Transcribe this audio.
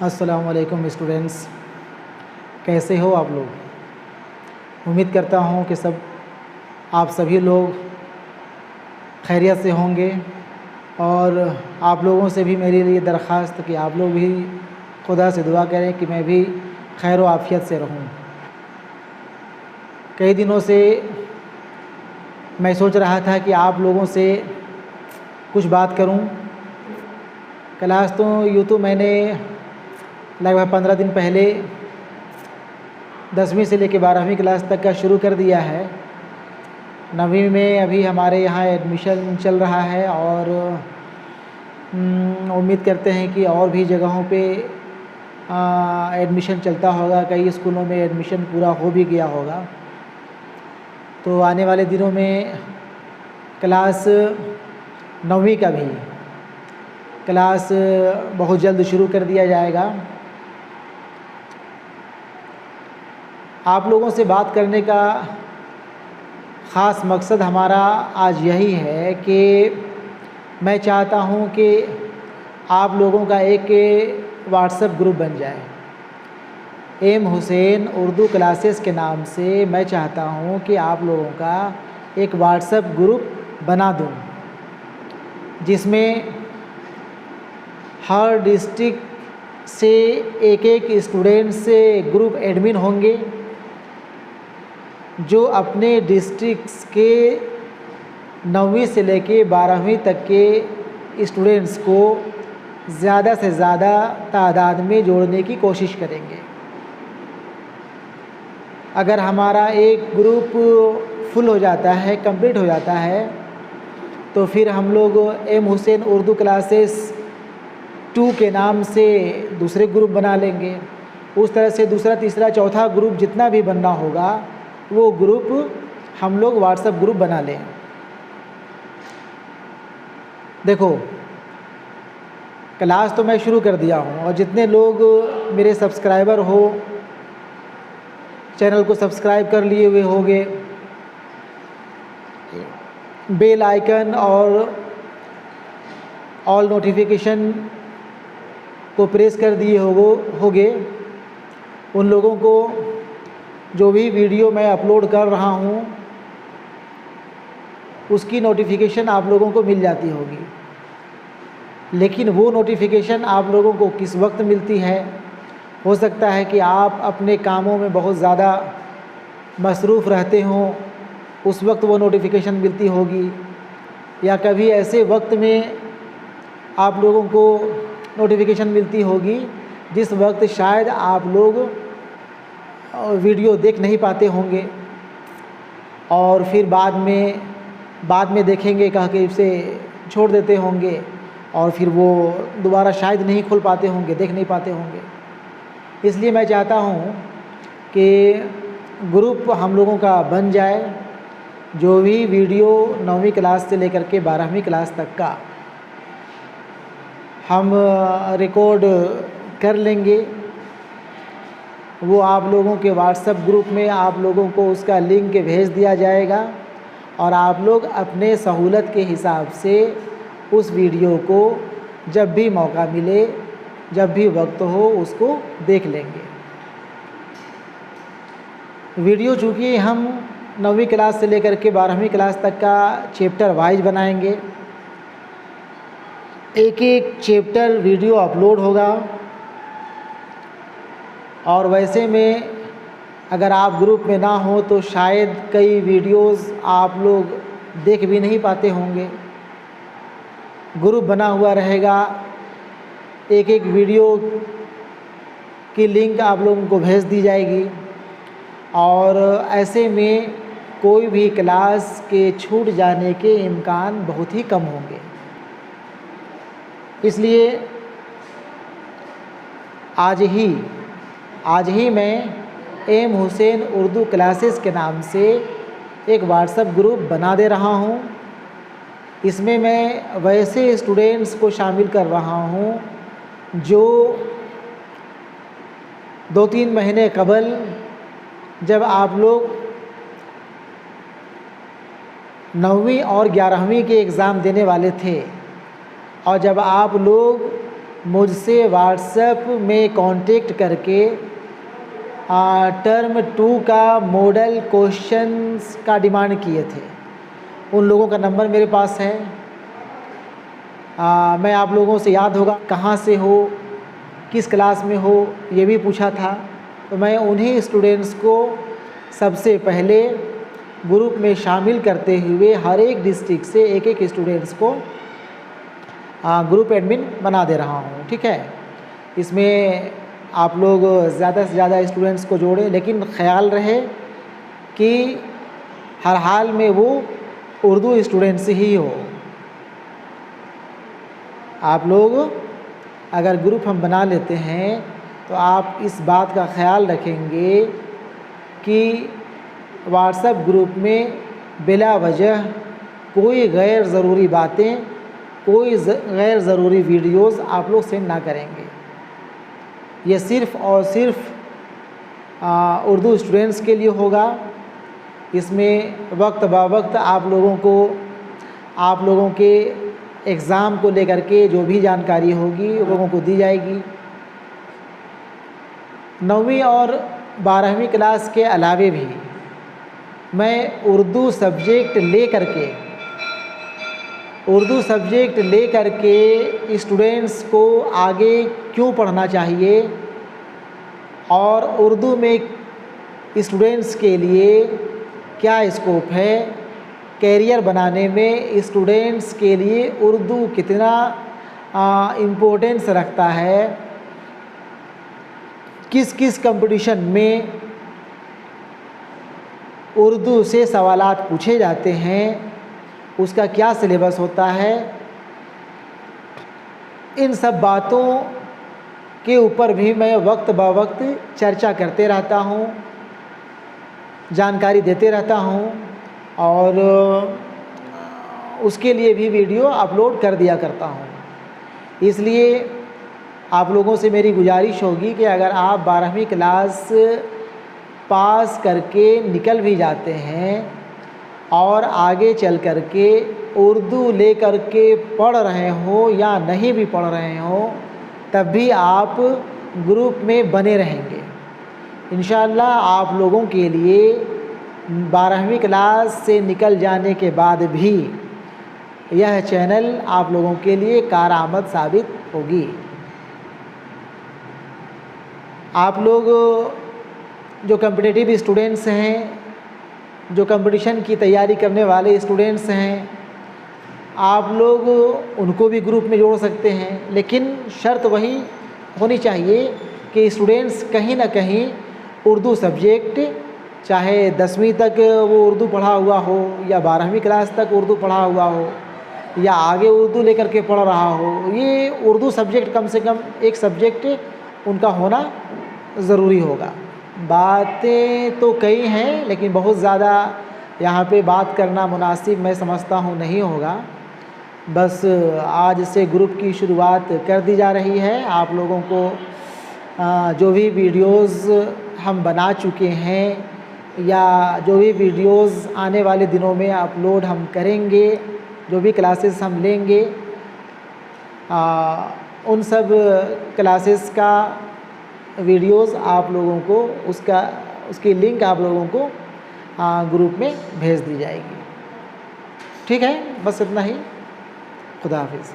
अस्सलाम वालेकुम स्टूडेंट्स, कैसे हो आप लोग। उम्मीद करता हूँ कि आप सभी लोग खैरियत से होंगे और आप लोगों से भी मेरे लिए दरख्वास्त कि आप लोग भी खुदा से दुआ करें कि मैं भी खैर व आफ़ियत से रहूँ। कई दिनों से मैं सोच रहा था कि आप लोगों से कुछ बात करूं। क्लास तो यूँ तो मैंने लगभग 15 दिन पहले 10वीं से लेकर 12वीं क्लास तक का शुरू कर दिया है। 9वीं में अभी हमारे यहाँ एडमिशन चल रहा है और उम्मीद करते हैं कि और भी जगहों पे एडमिशन चलता होगा। कई स्कूलों में एडमिशन पूरा हो भी गया होगा। तो आने वाले दिनों में क्लास 9वीं का भी क्लास बहुत जल्द शुरू कर दिया जाएगा। आप लोगों से बात करने का ख़ास मकसद हमारा आज यही है कि मैं चाहता हूं कि आप लोगों का एक व्हाट्सएप ग्रुप बन जाए। एम हुसैन उर्दू क्लासेस के नाम से मैं चाहता हूं कि आप लोगों का एक व्हाट्सएप ग्रुप बना दूं, जिसमें हर डिस्ट्रिक्ट से एक स्टूडेंट से ग्रुप एडमिन होंगे जो अपने डिस्ट्रिक्ट्स के 9वीं से लेके 12वीं तक के स्टूडेंट्स को ज़्यादा से ज़्यादा तादाद में जोड़ने की कोशिश करेंगे। अगर हमारा एक ग्रुप फुल हो जाता है, कंप्लीट हो जाता है, तो फिर हम लोग एम हुसैन उर्दू क्लासेस 2 के नाम से दूसरे ग्रुप बना लेंगे। उस तरह से दूसरा, तीसरा, चौथा ग्रुप जितना भी बनना होगा वो ग्रुप हम लोग व्हाट्सएप ग्रुप बना लें। देखो, क्लास तो मैं शुरू कर दिया हूँ और जितने लोग मेरे सब्सक्राइबर हो, चैनल को सब्सक्राइब कर लिए हुए होंगे, बेल आइकन और ऑल नोटिफिकेशन को प्रेस कर दिए होगे, उन लोगों को जो भी वीडियो मैं अपलोड कर रहा हूँ उसकी नोटिफिकेशन आप लोगों को मिल जाती होगी। लेकिन वो नोटिफिकेशन आप लोगों को किस वक्त मिलती है? हो सकता है कि आप अपने कामों में बहुत ज़्यादा मसरूफ़ रहते हों, उस वक्त वो नोटिफिकेशन मिलती होगी, या कभी ऐसे वक्त में आप लोगों को नोटिफिकेशन मिलती होगी जिस वक्त शायद आप लोग वीडियो देख नहीं पाते होंगे और फिर बाद में देखेंगे कह के इसे छोड़ देते होंगे और फिर वो दोबारा शायद नहीं खोल पाते होंगे, देख नहीं पाते होंगे। इसलिए मैं चाहता हूँ कि ग्रुप हम लोगों का बन जाए। जो भी वीडियो 9वीं क्लास से लेकर के 12वीं क्लास तक का हम रिकॉर्ड कर लेंगे, वो आप लोगों के व्हाट्सएप ग्रुप में आप लोगों को उसका लिंक भेज दिया जाएगा और आप लोग अपने सहूलत के हिसाब से उस वीडियो को जब भी मौका मिले, जब भी वक्त हो, उसको देख लेंगे। वीडियो चूँकि हम 9वीं क्लास से लेकर के 12वीं क्लास तक का चैप्टर वाइज बनाएंगे, एक एक चैप्टर वीडियो अपलोड होगा और वैसे में अगर आप ग्रुप में ना हो तो शायद कई वीडियोस आप लोग देख भी नहीं पाते होंगे। ग्रुप बना हुआ रहेगा, एक एक वीडियो की लिंक आप लोगों को भेज दी जाएगी और ऐसे में कोई भी क्लास के छूट जाने के इम्कान बहुत ही कम होंगे। इसलिए आज ही मैं एम हुसैन उर्दू क्लासेस के नाम से एक व्हाट्सएप ग्रुप बना दे रहा हूँ। इसमें मैं वैसे स्टूडेंट्स को शामिल कर रहा हूँ जो 2-3 महीने कबल जब आप लोग 9वीं और 11वीं के एग्ज़ाम देने वाले थे और जब आप लोग मुझसे व्हाट्सएप में कांटेक्ट करके टर्म 2 का मॉडल क्वेश्चंस का डिमांड किए थे। उन लोगों का नंबर मेरे पास है। मैं आप लोगों से याद होगा कहाँ से हो, किस क्लास में हो, ये भी पूछा था। तो मैं उन्हीं स्टूडेंट्स को सबसे पहले ग्रुप में शामिल करते हुए हर एक डिस्ट्रिक्ट से एक एक स्टूडेंट्स को ग्रुप एडमिन बना दे रहा हूँ। ठीक है, इसमें आप लोग ज़्यादा से ज़्यादा स्टूडेंट्स को जोड़ें, लेकिन ख्याल रहे कि हर हाल में वो उर्दू स्टूडेंट्स ही हो। आप लोग अगर ग्रुप हम बना लेते हैं तो आप इस बात का ख्याल रखेंगे कि व्हाट्सएप ग्रुप में बिला वजह कोई गैर ज़रूरी बातें, कोई गैर ज़रूरी वीडियोस आप लोग सेंड ना करेंगे। ये सिर्फ़ और सिर्फ उर्दू स्टूडेंट्स के लिए होगा। इसमें वक्त ब वक्त आप लोगों के एग्ज़ाम को लेकर के जो भी जानकारी होगी लोगों को दी जाएगी। 9वीं और 12वीं क्लास के अलावे भी मैं उर्दू सब्जेक्ट ले करके स्टूडेंट्स को आगे क्यों पढ़ना चाहिए और उर्दू में स्टूडेंट्स के लिए क्या स्कोप है, कैरियर बनाने में स्टूडेंट्स के लिए उर्दू कितना इम्पोर्टेंस रखता है, किस किस कंपटीशन में उर्दू से सवालात पूछे जाते हैं, उसका क्या सिलेबस होता है, इन सब बातों के ऊपर भी मैं वक्त ब वक्त चर्चा करते रहता हूँ, जानकारी देते रहता हूँ और उसके लिए भी वीडियो अपलोड कर दिया करता हूँ। इसलिए आप लोगों से मेरी गुजारिश होगी कि अगर आप 12वीं क्लास पास करके निकल भी जाते हैं और आगे चल कर के उर्दू ले कर के पढ़ रहे हो या नहीं भी पढ़ रहे हो, तब भी आप ग्रुप में बने रहेंगे। इंशाअल्लाह आप लोगों के लिए 12वीं क्लास से निकल जाने के बाद भी यह चैनल आप लोगों के लिए कारआमद साबित होगी। आप लोग जो कॉम्पिटिटिव स्टूडेंट्स हैं, जो कंपटीशन की तैयारी करने वाले स्टूडेंट्स हैं, आप लोग उनको भी ग्रुप में जोड़ सकते हैं, लेकिन शर्त वही होनी चाहिए कि स्टूडेंट्स कहीं ना कहीं उर्दू सब्जेक्ट, चाहे 10वीं तक वो उर्दू पढ़ा हुआ हो या 12वीं क्लास तक उर्दू पढ़ा हुआ हो या आगे उर्दू लेकर के पढ़ रहा हो, ये उर्दू सब्जेक्ट कम से कम एक सब्जेक्ट उनका होना ज़रूरी होगा। बातें तो कई हैं, लेकिन बहुत ज़्यादा यहाँ पे बात करना मुनासिब मैं समझता हूँ नहीं होगा। बस आज से ग्रुप की शुरुआत कर दी जा रही है। आप लोगों को जो भी वीडियोस हम बना चुके हैं या जो भी वीडियोस आने वाले दिनों में अपलोड हम करेंगे, जो भी क्लासेस हम लेंगे, उन सब क्लासेस का वीडियोस आप लोगों को उसकी लिंक आप लोगों को ग्रुप में भेज दी जाएगी। ठीक है, बस इतना ही। खुदा हाफिज़।